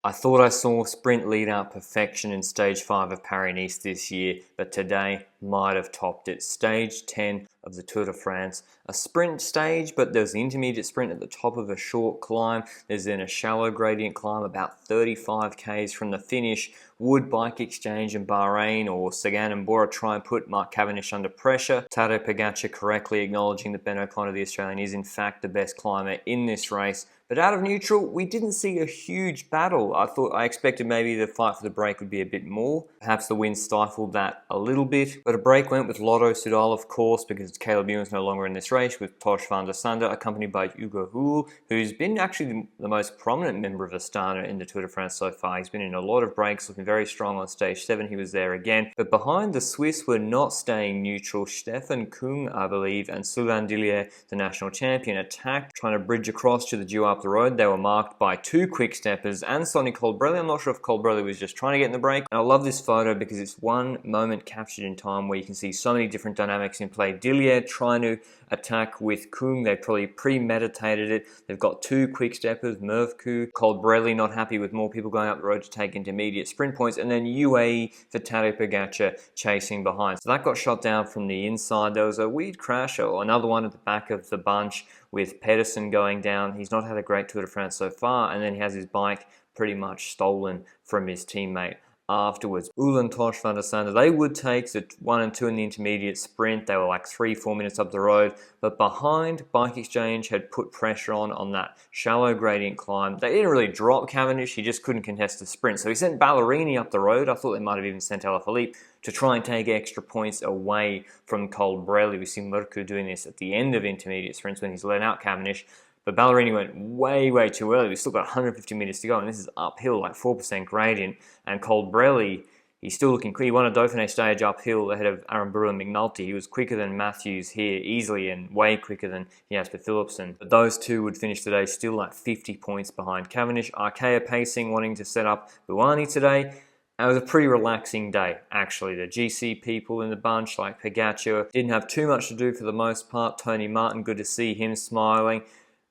I thought I saw sprint lead-out perfection in Stage 5 of Paris-Nice this year, but today might have topped it. Stage 10 of the Tour de France, a sprint stage, but there's the intermediate sprint at the top of a short climb. There's then a shallow gradient climb about 35 k's from the finish. Would Bike Exchange and Bahrain or Sagan and Bora try and put Mark Cavendish under pressure? Tadej Pogačar correctly acknowledging that Ben O'Connor, the Australian, is in fact the best climber in this race. But out of neutral, we didn't see a huge battle. I expected maybe the fight for the break would be a bit more. Perhaps the wind stifled that a little bit. But a break went with Lotto Soudal, of course, because Caleb Ewan's no longer in this race, with Tosh van der Sande accompanied by Hugo Houle, who's been actually the most prominent member of Astana in the Tour de France so far. He's been in a lot of breaks, looking very strong on Stage 7. He was there again. But behind the Swiss were not staying neutral. Stefan Kung, I believe, and Sylvain Dillier, the national champion, attacked, trying to bridge across to the due up the road. They were marked by two quick-steppers and Sonny Colbrelli. I'm not sure if Colbrelli was just trying to get in the break. And I love this photo because it's one moment captured in time where you can see so many different dynamics in play. Dillier trying to attack with Kung. They probably premeditated it. They've got two quick-steppers, Mervku. Colbrelli not happy with more people going up the road to take intermediate sprint points. And then UAE for Tadej Pogačar chasing behind. So that got shot down from the inside. There was a weird crash, or another one at the back of the bunch, with Pedersen going down. He's not had a great Tour de France so far, and then he has his bike pretty much stolen from his teammate afterwards. Ulan, Tosh van der Sande, they would take the 1 and 2 in the intermediate sprint. They were like 3-4 minutes up the road, but behind, Bike Exchange had put pressure on that shallow gradient climb. They didn't really drop Cavendish, he just couldn't contest the sprint. So he sent Ballerini up the road. I thought they might have even sent Alaphilippe to try and take extra points away from Colbrelli. We see Mervku doing this at the end of intermediate sprints when he's let out Cavendish. But Ballerini went way too early. We've still got 150 meters to go, and this is uphill, like 4% gradient. And Colbrelli, he's still looking quick. He won a Dauphiné stage uphill ahead of Aramburu and McNulty. He was quicker than Matthews here easily, and way quicker than Jasper Philipsen. But those two would finish today still like 50 points behind Cavendish. Arkea pacing, wanting to set up Buani today. It was a pretty relaxing day, actually. The GC people in the bunch, like Pogačar, didn't have too much to do for the most part. Tony Martin, good to see him smiling.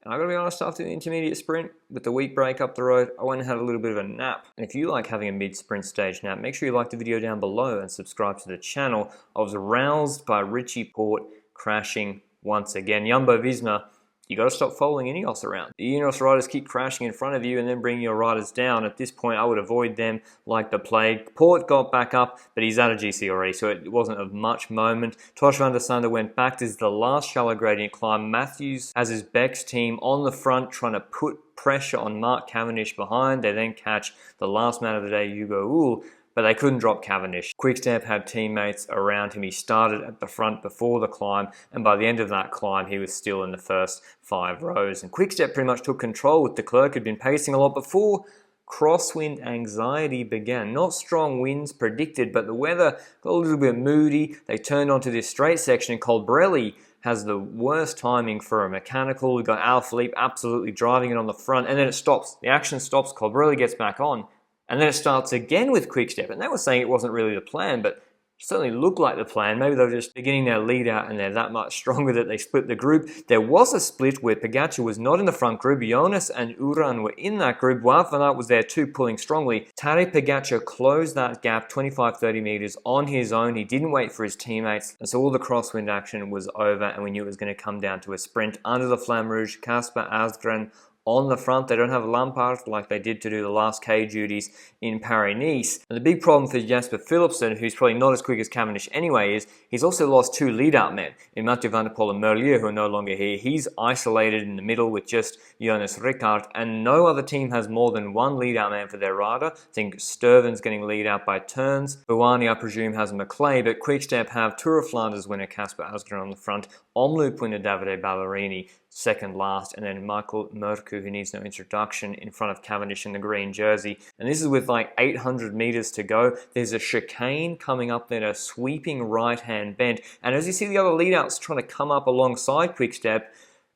And I've got to be honest, after the intermediate sprint, with the weak break up the road, I went and had a little bit of a nap. And if you like having a mid-sprint stage nap, make sure you like the video down below and subscribe to the channel. I was aroused by Richie Porte crashing once again. Jumbo-Visma, you got to stop following Ineos around. The Ineos riders keep crashing in front of you and then bringing your riders down. At this point, I would avoid them like the plague. Porte got back up, but he's out of GC already, so it wasn't of much moment. Tosh van der Sande went back. This is the last shallow gradient climb. Matthews has his Beck's team on the front, trying to put pressure on Mark Cavendish behind. They then catch the last man of the day, Hugo Houle, but they couldn't drop Cavendish. Quickstep had teammates around him. He started at the front before the climb, and by the end of that climb, he was still in the first 5 rows. And Quickstep pretty much took control, with de Klerk had been pacing a lot before crosswind anxiety began. Not strong winds predicted, but the weather got a little bit moody. They turned onto this straight section, and Colbrelli has the worst timing for a mechanical. We've got Alaphilippe absolutely driving it on the front, and then it stops. The action stops, Colbrelli gets back on, and then it starts again with Quickstep. And they were saying it wasn't really the plan, but it certainly looked like the plan. Maybe they were just beginning their lead out and they're that much stronger that they split the group. There was a split where Pogačar was not in the front group. Jonas and Urán were in that group. Wout van Aert was there too, pulling strongly. Tadej Pogačar closed that gap 25-30 meters on his own. He didn't wait for his teammates. And so all the crosswind action was over, and we knew it was going to come down to a sprint. Under the Flamme Rouge, Kasper Asgreen on the front. They don't have Lampard like they did to do the last K duties in Paris-Nice. And the big problem for Jasper Philipsen, who's probably not as quick as Cavendish anyway, is he's also lost 2 lead-out men in Mathieu van der Poel and Merlier, who are no longer here. He's isolated in the middle with just Jonas Rickaert, and no other team has more than 1 lead-out man for their rider. I think Sturven's getting lead-out by turns. Buani, I presume, has McClay, but Quickstep have Tour of Flanders winner Kasper Asgreen on the front, Omloop winner Davide Ballerini second last, and then Michael Mervku, who needs no introduction, in front of Cavendish in the green jersey. And this is with like 800 meters to go. There's a chicane coming up then, a sweeping right-hand bend. And as you see the other lead-outs trying to come up alongside Quickstep,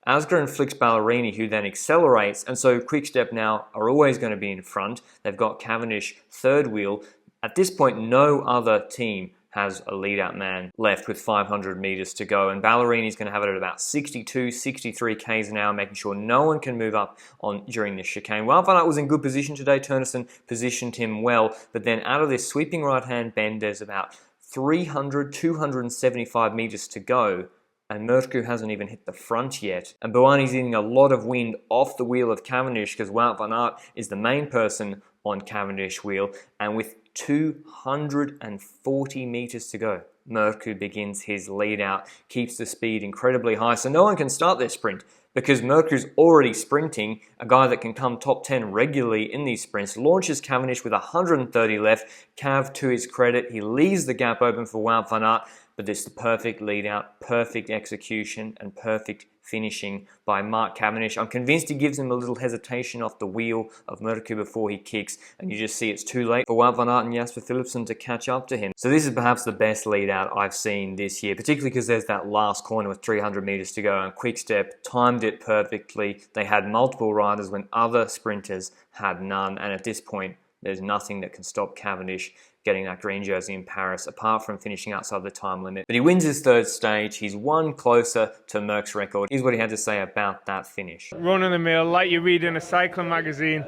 Asgreen flicks Ballerini, who then accelerates. And so Quickstep now are always going to be in front. They've got Cavendish third wheel. At this point, no other team has a lead-out man left with 500 meters to go, and Ballerini's going to have it at about 62, 63 k's an hour, making sure no one can move up on during this chicane. Wout van Aert was in good position today. Turnison positioned him well, but then out of this sweeping right-hand bend, there's about 275 meters to go, and Mørkøv hasn't even hit the front yet. And Buani's getting a lot of wind off the wheel of Cavendish because Wout van Aert is the main person on Cavendish wheel, and with 240 meters to go, Mørkøv begins his lead out, keeps the speed incredibly high, so no one can start their sprint because Mørkøv's already sprinting, a guy that can come top 10 regularly in these sprints, launches Cavendish with 130 left. Cav, to his credit, he leaves the gap open for Wout van Aert, but this is the perfect lead out, perfect execution, and perfect finishing by Mark Cavendish. I'm convinced he gives him a little hesitation off the wheel of Mørkøv before he kicks, and you just see it's too late for Wout van Aert and Jasper Philipsen to catch up to him. So this is perhaps the best lead out I've seen this year, particularly because there's that last corner with 300 meters to go, and Quick-Step timed it perfectly. They had multiple riders when other sprinters had none, and at this point, there's nothing that can stop Cavendish getting that green jersey in Paris, apart from finishing outside the time limit. But he wins his third stage. He's one closer to Merck's record. Here's what he had to say about that finish. Run in the mill, like you read in a cycling magazine,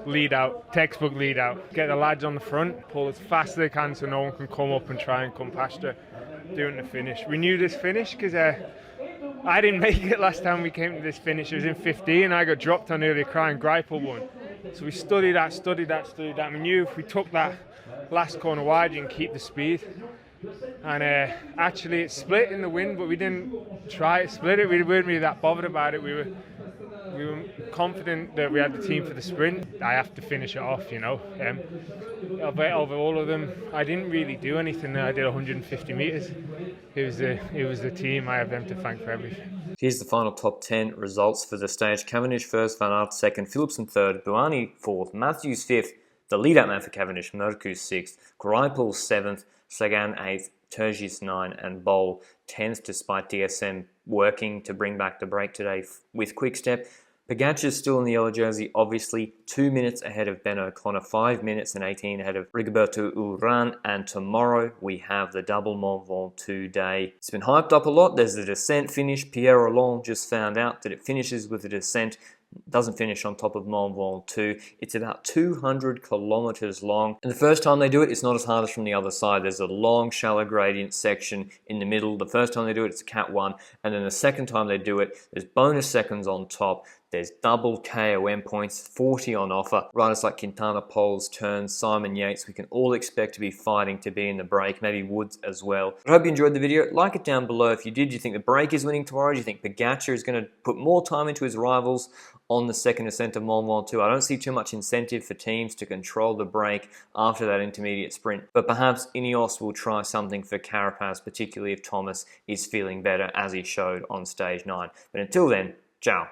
lead out, textbook lead out. Get the lads on the front, pull as fast as they can so no one can come up and try and come past her doing the finish. We knew this finish because I didn't make it last time we came to this finish. It was in 15. I got dropped on early crying Greipel one. So we studied that. We knew if we took that last corner wide, you can keep the speed. And actually it split in the wind, but we didn't try to split it. We weren't really that bothered about it. We were confident that we had the team for the sprint. I have to finish it off, you know. Over all of them, I didn't really do anything. I did 150 meters. It was the team. I have them to thank for everything. Here's the final top 10 results for the stage. Cavendish first, Van Aert second, Philipsen third, Buani fourth, Matthews fifth, the lead-out man for Cavendish, Mørkøv sixth, Greipel seventh, Sagan eighth, Turgis 9, and Bol 10th, despite DSM working to bring back the break today with Quick-Step. Pogačar is still in the yellow jersey, obviously 2 minutes ahead of Ben O'Connor, 5 minutes and 18 ahead of Rigoberto Urán, and tomorrow we have the double Mont Ventoux day. It's been hyped up a lot. There's the descent finish. Pierre Rolland just found out that it finishes with a descent. Doesn't finish on top of Mont Ventoux. It's about 200 kilometers long, and the first time they do it, it's not as hard as from the other side. There's a long shallow gradient section in the middle. The first time they do it, it's Cat 1, and then the second time they do it, there's bonus seconds on top. There's double KOM points, 40 on offer. Riders like Quintana, Poles, Turns, Simon Yates, we can all expect to be fighting to be in the break, maybe Woods as well. I hope you enjoyed the video. Like it down below if you did. Do you think the break is winning tomorrow? Do you think Pogačar is going to put more time into his rivals on the second ascent of Mont Ventoux? I don't see too much incentive for teams to control the break after that intermediate sprint, but perhaps Ineos will try something for Carapaz, particularly if Thomas is feeling better as he showed on stage 9. But until then, ciao.